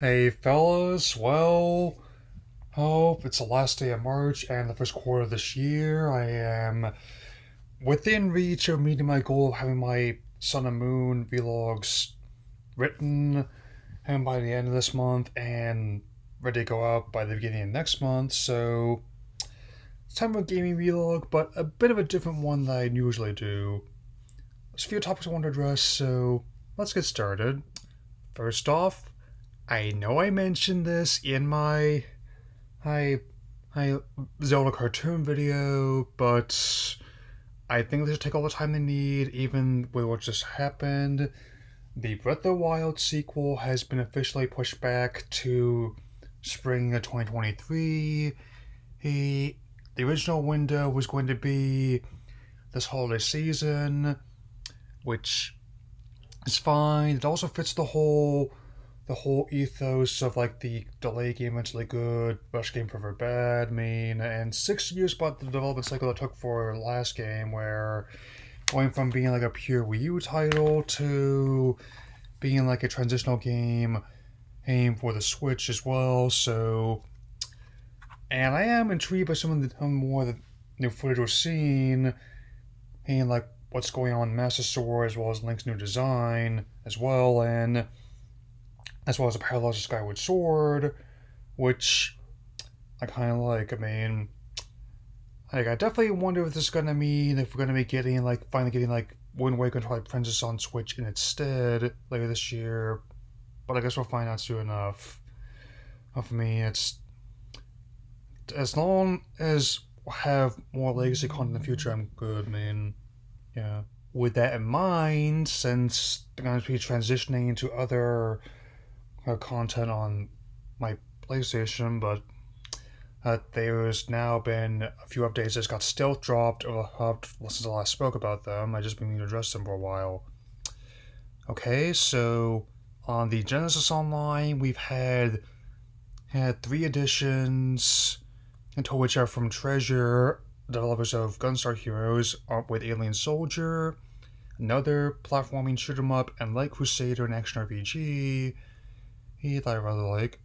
Hey fellas, well, hope it's the last day of March and the first quarter of this year. I am within reach of meeting my goal of having my Sun and Moon vlogs written and by the end of this month and ready to go out by the beginning of next month. So it's time for a gaming vlog, but a bit of a different one than I usually do. There's a few topics I want to address, so let's get started. First off, I know I mentioned this in my Hi, Zelda cartoon video, but I think they should take all the time they need, even with what just happened. The Breath of the Wild sequel has been officially pushed back to spring of 2023. The original window was going to be this holiday season, which is fine. It also fits the whole ethos of like the delay game eventually good, rush game forever bad, and 6 years about the development cycle it took for the last game, where going from being like a pure Wii U title to being like a transitional game aimed for the Switch as well. So, and I am intrigued by some of the more of the new footage we're seeing, and like what's going on in Master Sword as well as Link's new design as well, and as well as a parallel to Skyward Sword, which I kind of like. I definitely wonder if this is gonna mean if we're gonna be getting like finally getting like Wind Waker Twilight Princess on Switch in its stead later this year. But I guess we'll find out soon enough. For me, it's as long as we have more legacy content in the future, I'm good. Yeah. With that in mind, since they're going to be transitioning into other content on my PlayStation, but there's now been a few updates that got stealth dropped since I last spoke about them. I just been meaning to address them for a while. Okay, so on the Genesis Online, we've had three editions, into which are from Treasure, developers of Gunstar Heroes, with Alien Soldier, another platforming shoot 'em up, and Light Crusader, an action RPG that I rather like.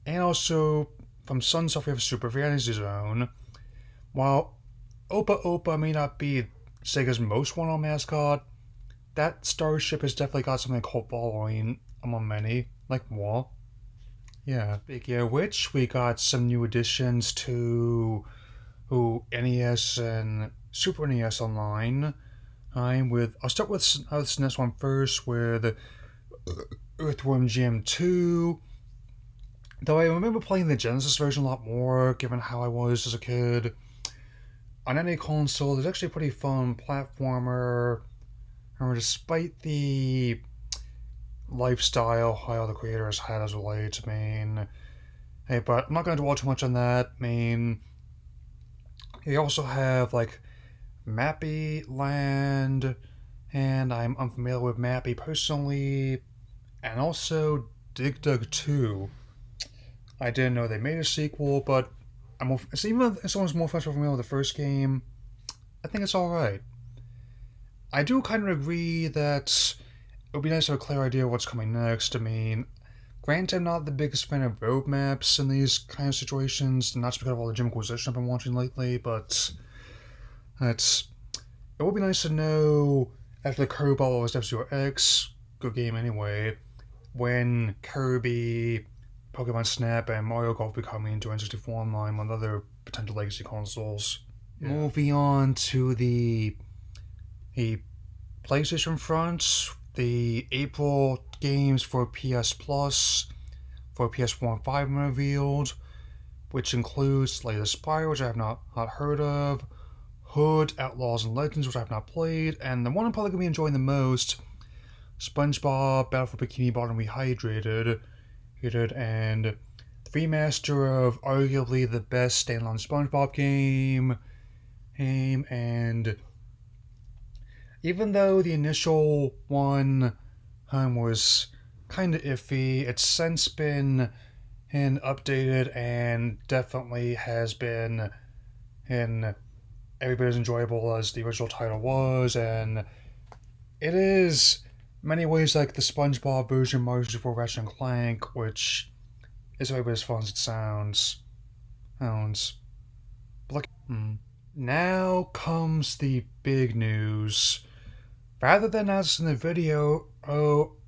And also from Sunsoft, we have Super Fantasy Zone. While Opa Opa may not be Sega's most well-known mascot, that starship has definitely got something cult following among many, like moi. Yeah. Speaking of which, we got some new additions to NES and Super NES Online. I'll start with this next one first with Earthworm Jim 2. Though I remember playing the Genesis version a lot more, given how I was as a kid. On any console, it's actually a pretty fun platformer. And despite the lifestyle how the creators had as of late, hey, but I'm not going to dwell too much on that. You also have like Mappy Land, and I'm unfamiliar with Mappy personally, and also Dig Dug 2. I didn't know they made a sequel, but even if someone's more familiar with the first game, I think it's alright. I do kind of agree that it would be nice to have a clear idea of what's coming next. Granted, I'm not the biggest fan of roadmaps in these kind of situations, not just because of all the Jim Inquisition I've been watching lately, but it would be nice to know after the Curveball was F-Zero X, good game anyway, when Kirby, Pokemon Snap, and Mario Golf be coming to N64 Online on other potential legacy consoles. Yeah. Moving on to the PlayStation front, the April games for PS Plus for PS4 and 5 revealed, which includes Slay the Spire, which I have not heard of, Hood, Outlaws and Legends, which I have not played, and the one I'm probably going to be enjoying the most, SpongeBob Battle for Bikini Bottom Rehydrated, and the remaster of arguably the best standalone SpongeBob game, and even though the initial one was kind of iffy, it's since been updated and definitely has been in every bit as enjoyable as the original title was, and it is many ways like the SpongeBob version of Mario Super Ratchet and Clank, which is every bit as fun as it sounds. But like, now comes the big news. Rather than as in the video,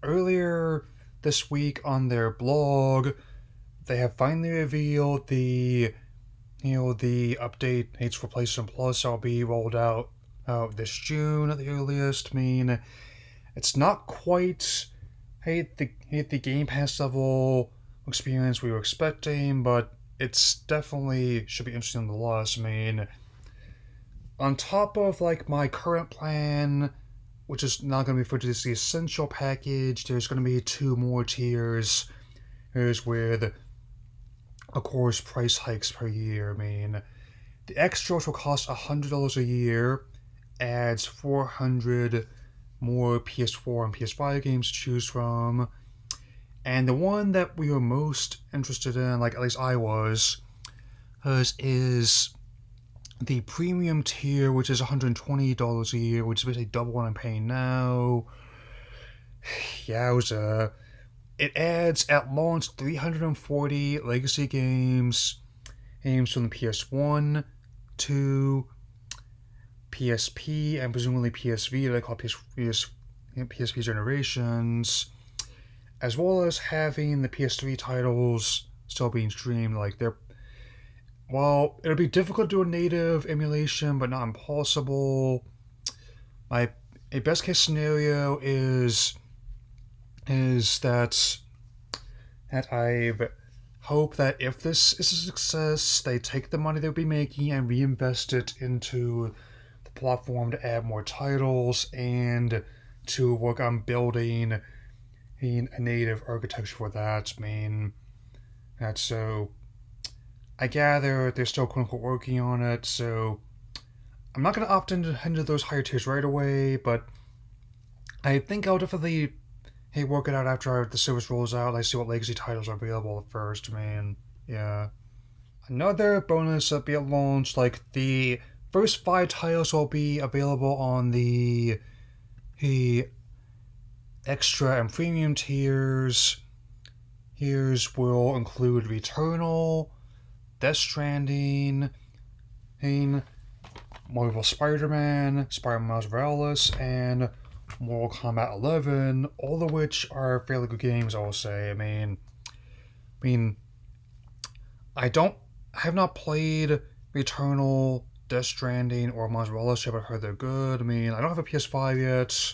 earlier this week on their blog, they have finally revealed the update Hates for PlayStation Plus will be rolled out this June at the earliest. I mean, it's not quite hate the Game Pass level experience we were expecting, but it's definitely should be interesting nonetheless. I mean, on top of like my current plan, which is not going to be for just the essential package, there's going to be 2 more tiers. Here's with, of course, price hikes per year. I mean, the extras will cost $100 a year, adds 400 more PS4 and PS5 games to choose from. And the one that we were most interested in, like at least I was, is the premium tier, which is $120 a year, which is basically double what I'm paying now. Yowza. It adds at launch 340 legacy games from the PS1 to PSP and presumably PSV, they call PSP generations, as well as having the PS3 titles still being streamed. Like while it'll be difficult to do a native emulation, but not impossible. A best case scenario is that I hope that if this is a success, they take the money they'll be making and reinvest it into the platform to add more titles and to work on building a native architecture for that. I mean, that's so. I gather they're still quote unquote working on it, so I'm not going to opt into those higher tiers right away, but I think I'll definitely work it out after the service rolls out. I see what legacy titles are available at first. Man, yeah. Another bonus that'll be at launch, like the first 5 titles will be available on the extra and premium tiers. Tiers will include Returnal, Death Stranding, Marvel Spider-Man, Spider-Man Miles Morales, and Mortal Kombat 11, all of which are fairly good games, I will say. I mean, I have not played Returnal, Death Stranding, or Miles Morales yet, but I've heard they're good. I mean, I don't have a PS5 yet,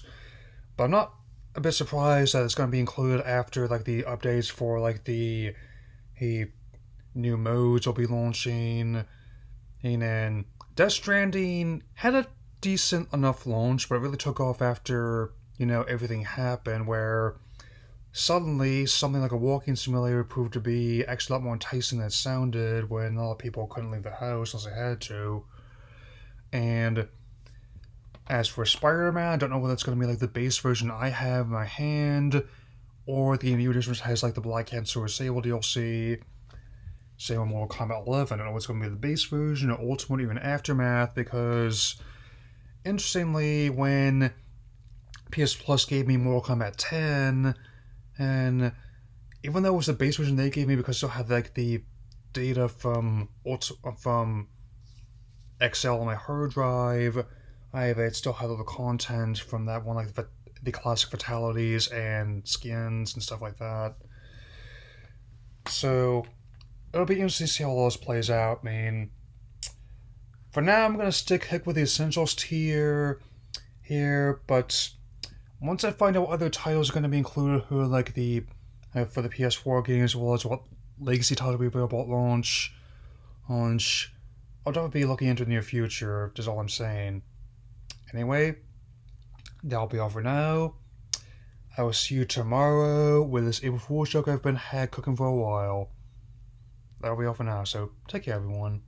but I'm not a bit surprised that it's going to be included after like the updates for like the new modes will be launching. And Death Stranding had a decent enough launch, but it really took off after, everything happened, where suddenly something like a walking simulator proved to be actually a lot more enticing than it sounded when a lot of people couldn't leave the house unless they had to. And as for Spider-Man, I don't know whether it's going to be like the base version I have in my hand, or the new edition has like the Black Hand Sword Sable DLC. Same with Mortal Kombat 11. I don't know what's going to be the base version or Ultimate, even Aftermath, because interestingly, when PS Plus gave me Mortal Kombat 10, and even though it was the base version they gave me because it still had like the data from XL on my hard drive, it still had all the content from that one, like the classic fatalities and skins and stuff like that. So it'll be interesting to see how all this plays out. I mean, for now, I'm going to stick with the Essentials tier here, but once I find out what other titles are going to be included, who are like the for the PS4 games, as well as what legacy titles will be available at launch, I'll definitely be looking into the near future, is all I'm saying. Anyway, that'll be all for now. I will see you tomorrow with this April Fool's joke I've been cooking for a while. That'll be all for now, so take care, everyone.